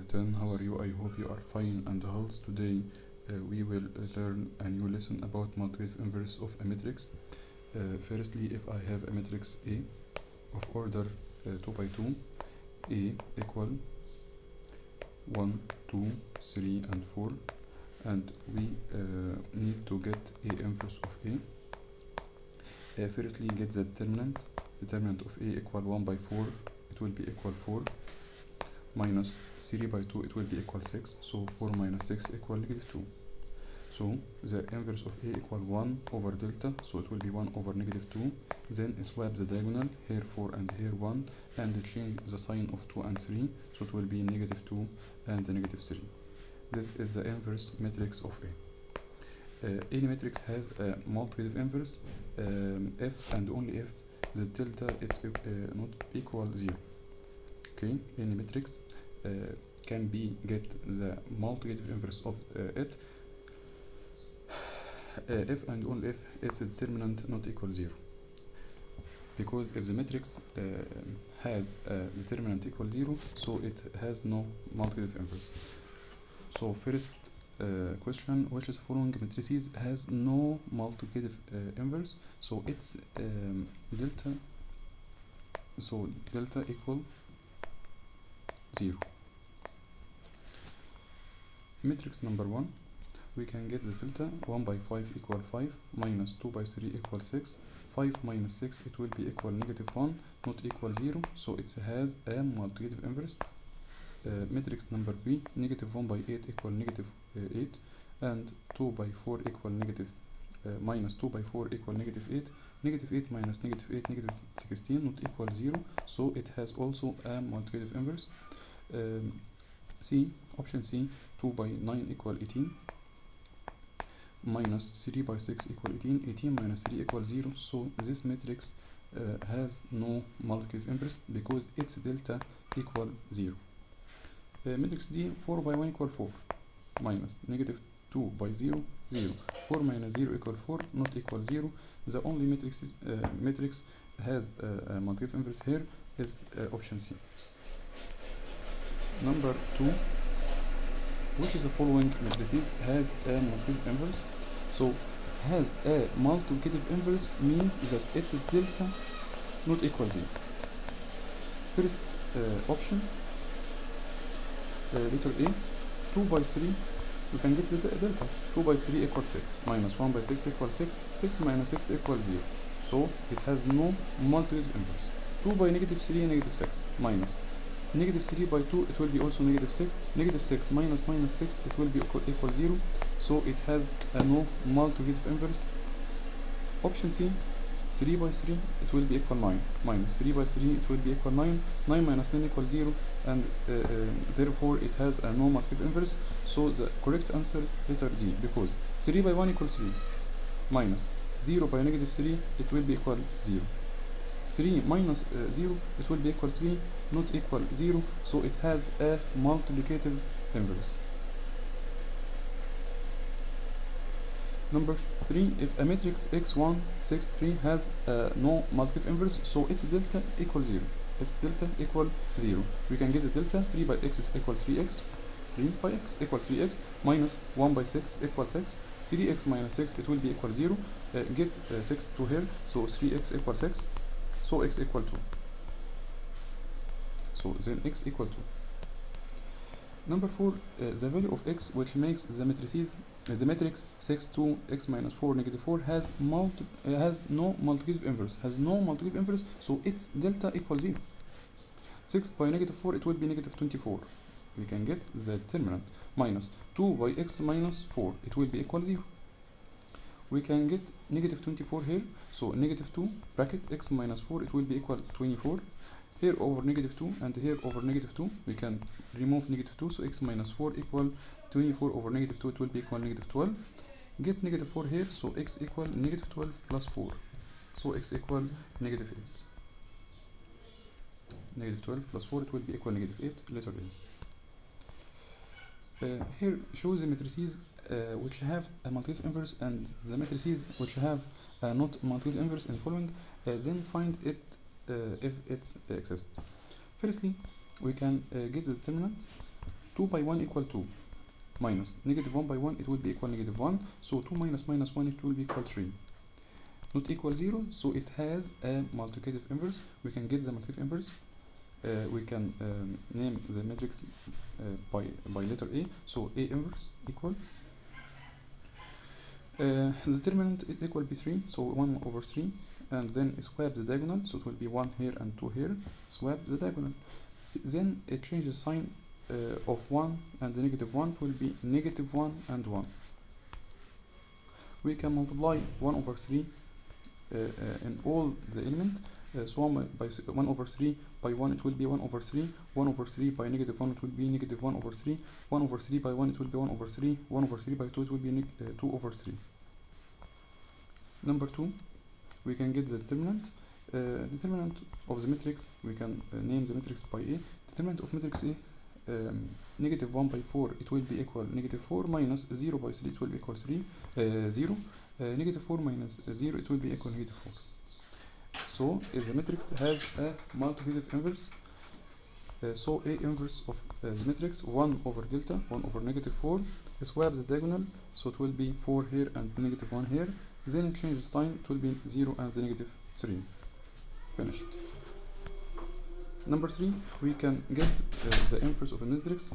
10. How are you? I hope you are fine and healthy. Today we will learn a new lesson about multiplicative inverse of a matrix. Firstly, if I have a matrix A of order 2 by 2, A equal 1, 2, 3 and 4, and we need to get A inverse of A. Firstly, get the determinant of A equal 1 by 4, it will be equal 4, minus 3 by 2, it will be equal 6, so 4 minus 6 equal negative 2. So the inverse of A equal 1 over delta, so it will be 1 over negative 2. Then swap the diagonal, here 4 and here 1, and change the sign of 2 and 3, so it will be negative 2 and negative 3. This is the inverse matrix of A. Any matrix has a multiplicative inverse if and only if the delta is not equal 0. Okay, any matrix can be get the multiplicative inverse of it if and only if its determinant not equal 0. Because if the matrix has a determinant equal 0, so it has no multiplicative inverse. So first question, which is the following matrices has no multiplicative inverse? So it's delta. So delta equal 0. Matrix number 1, we can get the delta 1 by 5 equal 5, minus 2 by 3 equal 6, 5 minus 6 it will be equal negative 1, not equal 0, so it has a multiplicative inverse. Matrix number B, negative 1 by 8 equal negative 8, and 2 by 4 equal negative minus 2 by 4 equal negative 8, negative 8 minus negative 8 negative 16, not equal 0, so it has also a multiplicative inverse. C, option C, 2 by 9 equal 18, minus 3 by 6 equal 18, 18 minus 3 equal 0, so this matrix has no multiplicative inverse because its delta equal 0. Matrix D, 4 by 1 equal 4, minus negative 2 by 0, 0, 4 minus 0 equal 4, not equal 0. The only matrix has a multiplicative inverse here is option C. Number 2, which is the following matrices has a multiplicative inverse? So has a multiplicative inverse means that its delta not equal 0. First option, letter A, 2 by 3, we can get the delta. 2 by 3 equals 6, minus 1 by 6 equals 6, 6 minus 6 equals 0. So it has no multiplicative inverse. 2 by negative 3, negative 6, minus negative 3 by 2, it will be also negative 6, negative 6 minus minus 6, it will be equal 0. So it has a no multiplicative inverse. Option C, 3 by 3, it will be equal 9, minus 3 by 3, it will be equal 9, 9 minus 9 equals 0, and therefore it has a no multiplicative inverse. So the correct answer letter D, because 3 by 1 equals 3, minus 0 by negative 3, it will be equal 0. 3 minus 0, it will be equal 3, not equal 0, so it has a multiplicative inverse. Number 3, if a matrix x1, 6, 3 has no multiplicative inverse, so its delta equal 0. Its delta equal 0. We can get the delta 3 by x is equal 3x, 3 by x equal 3x, minus 1 by 6 equal 6, 3x minus 6, it will be equal 0. Get 6 to here, so 3x equal 6, so x equal 2. So then x equal 2. Number 4, the value of x, which makes the matrices, the matrix 6, 2, x minus 4, negative 4 has no multiplicative inverse. Has no multiplicative inverse, so its delta equals 0. 6 by negative 4, it will be negative 24. We can get the determinant, minus 2 by x minus 4, it will be equal 0. We can get negative 24 here, so negative 2 bracket x minus 4, it will be equal 24. Here over negative 2 and here over negative 2, we can remove negative 2, so x minus 4 equal 24 over negative 2, it will be equal negative 12. Get negative 4 here, so x equal negative 12 plus 4, so x equal negative 8. Negative 12 plus 4, it will be equal negative 8, letter A. Here shows the matrices which have a multiplicative inverse and the matrices which have not multiplicative inverse in the following, then find it if it exists. Firstly, we can get the determinant 2 by 1 equal 2, minus negative 1 by 1 it will be equal negative 1, so 2 minus minus 1 it will be equal 3, not equal 0, so it has a multiplicative inverse. We can get the multiplicative inverse. We can name the matrix by letter A, so A inverse equal the determinant is equal to 3, so 1 over 3, and then swap the diagonal, so it will be 1 here and 2 here, swap the diagonal. Then it changes sign of 1 and the negative 1, it will be negative 1 and 1. We can multiply 1 over 3 in all the element, so 1 by 1 over 3 by 1 it will be 1 over 3, 1 over 3 by negative 1 it will be negative 1 over 3, 1 over 3 by 1 it will be 1 over 3, 1 over 3 by 2 it will be 2 over 3. Number 2, we can get the determinant. Determinant of the matrix, we can name the matrix by A. Determinant of matrix A, negative 1 by 4 it will be equal negative 4, minus 0 by 3 it will be equal 0, negative 4 minus 0 it will be equal negative 4. So the matrix has a multiplicative inverse. So A inverse of the matrix 1 over delta, 1 over negative 4, swap the diagonal, so it will be 4 here and negative 1 here, then it changes sign, it will be 0 and the negative 3. Finished. Number 3, we can get the inverse of a matrix,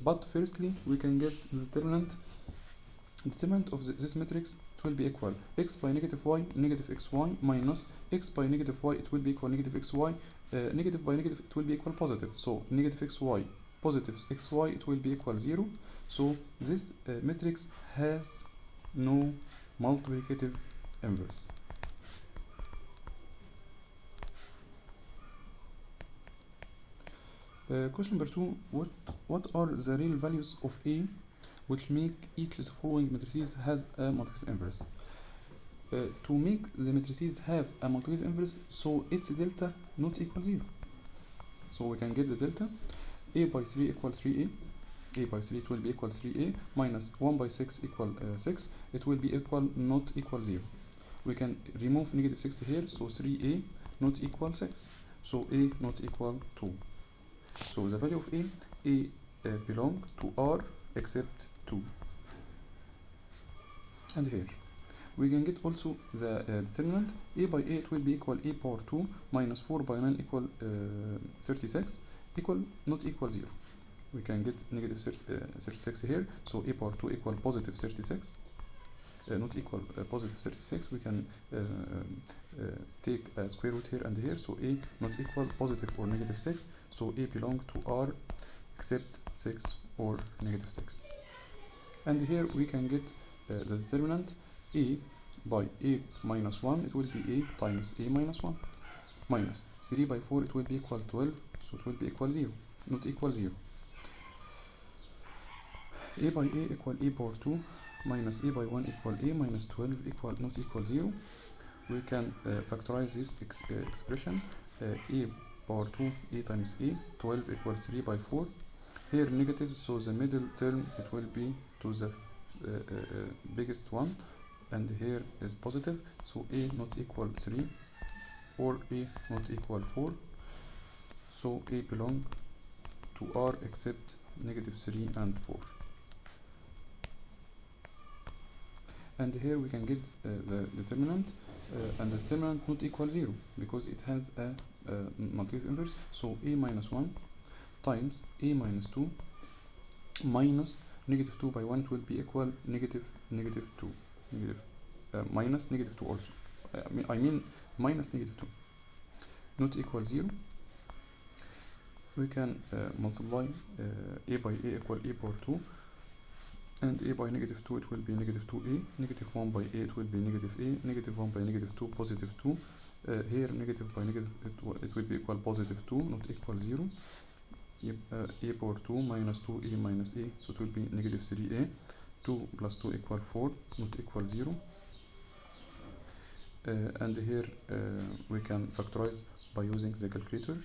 but firstly we can get the determinant. Determinant of this matrix, it will be equal x by negative y, negative xy, minus x by negative y, it will be equal negative xy, negative by negative it will be equal positive, so negative xy, positive xy it will be equal 0, so this matrix has no multiplicative inverse. Question number 2, what are the real values of A which make each of the following matrices has a multiplicative inverse? To make the matrices have a multiplicative inverse, so its delta not equal 0. So we can get the delta A by 3 equal 3A, A by 3 it will be equal 3A, minus 1 by 6 equal 6, it will be equal not equal 0. We can remove negative 6 here, so 3A not equal 6, so A not equal 2. So the value of A belong to R except 2. And here we can get also the determinant. A by A it will be equal A power 2 minus 4 by 9 equal 36 equal not equal 0. We can get negative 36 here, so A power 2 equal positive 36, not equal positive 36. We can take a square root here and here, so A not equal positive or negative 6, so A belong to R except 6 or negative 6. And here we can get the determinant. A by A minus 1 it will be A times A minus 1, minus 3 by 4 it will be equal 12, so it will be equal 0, not equal 0. A by A equal A power 2 minus A by 1 equal A minus 12 equal not equal 0. We can factorize this expression. A power 2 A times A, 12 equals 3 by 4. Here negative, so the middle term it will be to the biggest one, and here is positive, so A not equal 3 or A not equal 4, so A belong to R except negative 3 and 4. And here we can get the determinant, and the determinant not equal 0 because it has a multiplicative inverse, so A minus 1 times A minus 2 minus negative 2 by 1 it will be equal negative 2, minus negative 2 also, I mean minus negative 2, not equal 0. We can multiply A by A equal A power 2, and A by negative 2 it will be negative 2A, negative 1 by A it will be negative A, negative 1 by negative 2 positive 2, here negative by negative it will be equal positive 2, not equal 0. A power 2 minus 2A minus A, so it will be negative 3A, 2 plus 2 equal 4, not equal 0. And here we can factorize by using the calculator.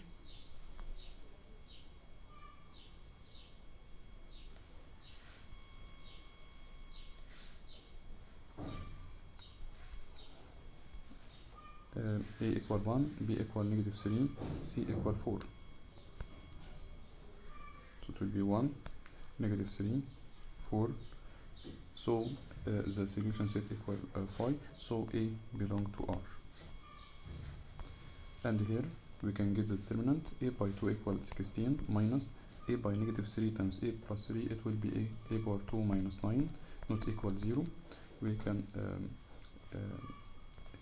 A equal 1, B equal negative 3, C equal 4. So it will be 1, negative 3, 4. So the solution set equal phi, so A belong to R. And here we can get the determinant. A by 2 equal 16 minus A by negative 3 times A plus 3, it will be A power 2 minus 9, not equal 0. We can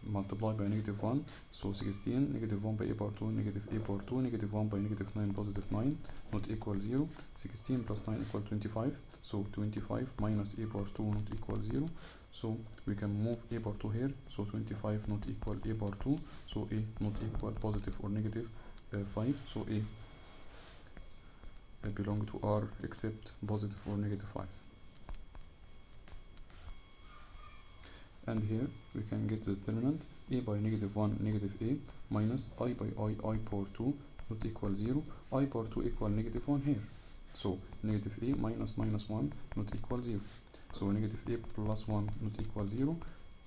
multiply by negative 1, so 16, negative 1 by A power 2, negative A power 2, negative 1 by negative 9, positive 9, not equal 0. 16 plus 9 equal 25, so 25 minus A power 2 not equal 0. So we can move A power 2 here, so 25 not equal A power 2, so A not equal positive or negative 5, so A belong to R except positive or negative 5. And here we can get the determinant. A by negative 1 negative A minus I by I power 2 not equal 0. I power 2 equal negative 1 here, so negative A minus minus 1 not equal 0. So negative A plus 1 not equal 0.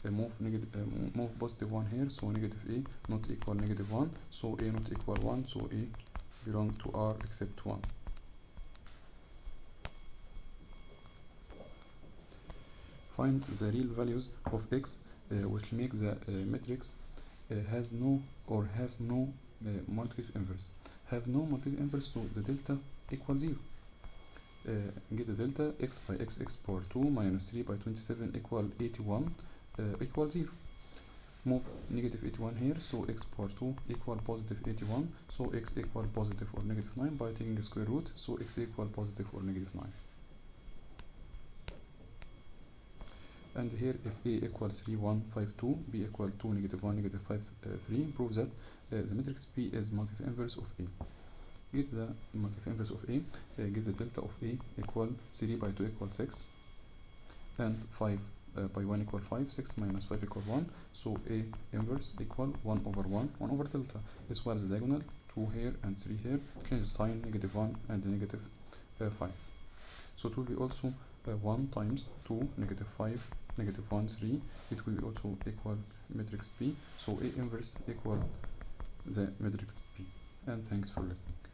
Move positive 1 here, so negative A not equal negative 1, so A not equal 1, so A belong to R except 1. Find the real values of x which make the matrix has no or have no multiplicative inverse. Have no multiplicative inverse, so the delta equal 0. Get the delta. X by x power 2 minus 3 by 27 equal 81 equal 0. Move negative 81 here, so x power 2 equal positive 81, so x equal positive or negative 9 by taking a square root, so x equal positive or negative 9. And here if A equals 3, 1, 5, 2, B equal 2, negative 1, negative 5, 3, prove that the matrix P is multiplicative inverse of A. Get the multiplicative inverse of A, get the delta of A equal 3 by 2 equal 6, and 5 by 1 equal 5, 6 minus 5 equal 1, so A inverse equal 1 over 1, 1 over delta. This was the diagonal, 2 here and 3 here, change the sign, negative 1 and negative 5. So it will be also 1 times 2, negative 5, negative 1, 3, it will be also equal matrix P, so A inverse equal the matrix P. And thanks for listening.